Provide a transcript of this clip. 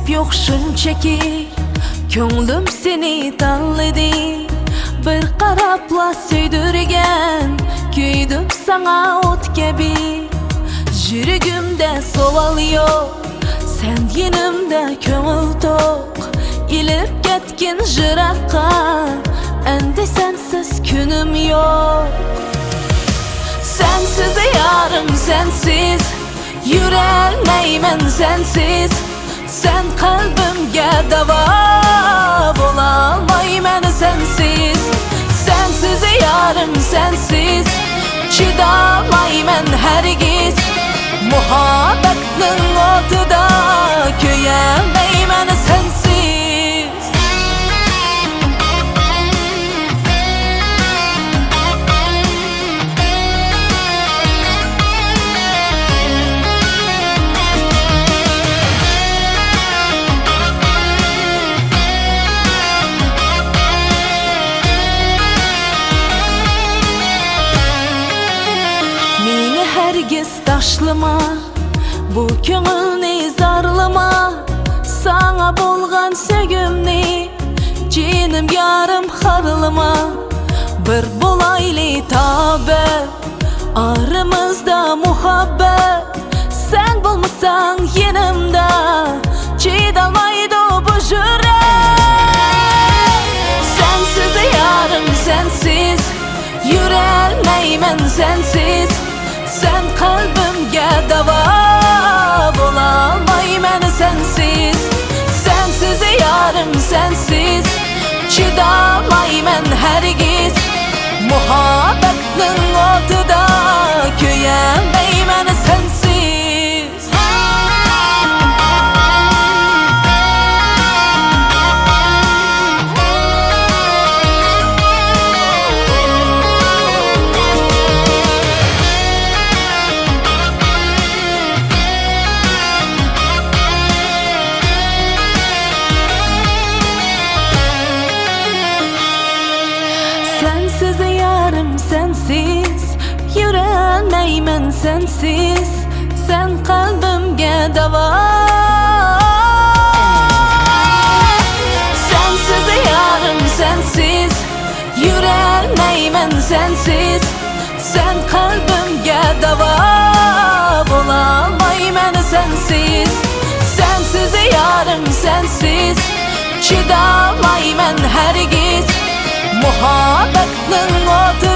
sebep yok şunchaki, ko'nglim seni tanladi. Bir qarapla söydürgen, kuydim sana ot kabi. Yürügümde soval yok, sen yenimde ko'ngil tok. İlip ketkin jıraqqa, endi sensiz күнім yok. Sensiz yarım sensiz, yürelmeymen sensiz. Sen kalbimge dava, bolalmaymen sensiz. Sensiz yarım sensiz, çıdamaymen hergiz. Muhabbetnin otuda, köyemeymen sensiz. Hergiz taşlama, bu köngülni zarlama. Sana bolgan sögümni, cinim yarım harlama. Bir bolayli tabe, aramızda muhabbet. Sen bulmasan yanımda, çiğdalmaydı bu jürek. Sensiz yarım sensiz, yürelmeymen sensiz. Sen kalbimge dava, bolalmaymen sensiz. Sensiz yarım sensiz, çıdamaymen hergiz. Muhabbetnin otuda, köyemeymen sensiz. Sensiz yarım sensiz, yürelmeymen sensiz. Sen kalbimge dava. Sensiz yarım sensiz, yürelmeymen sensiz. Sen kalbimge dava, bolalmaymen sensiz. Sensiz yarım sensiz, çıdamaymen hergiz. Muhabbetnin otu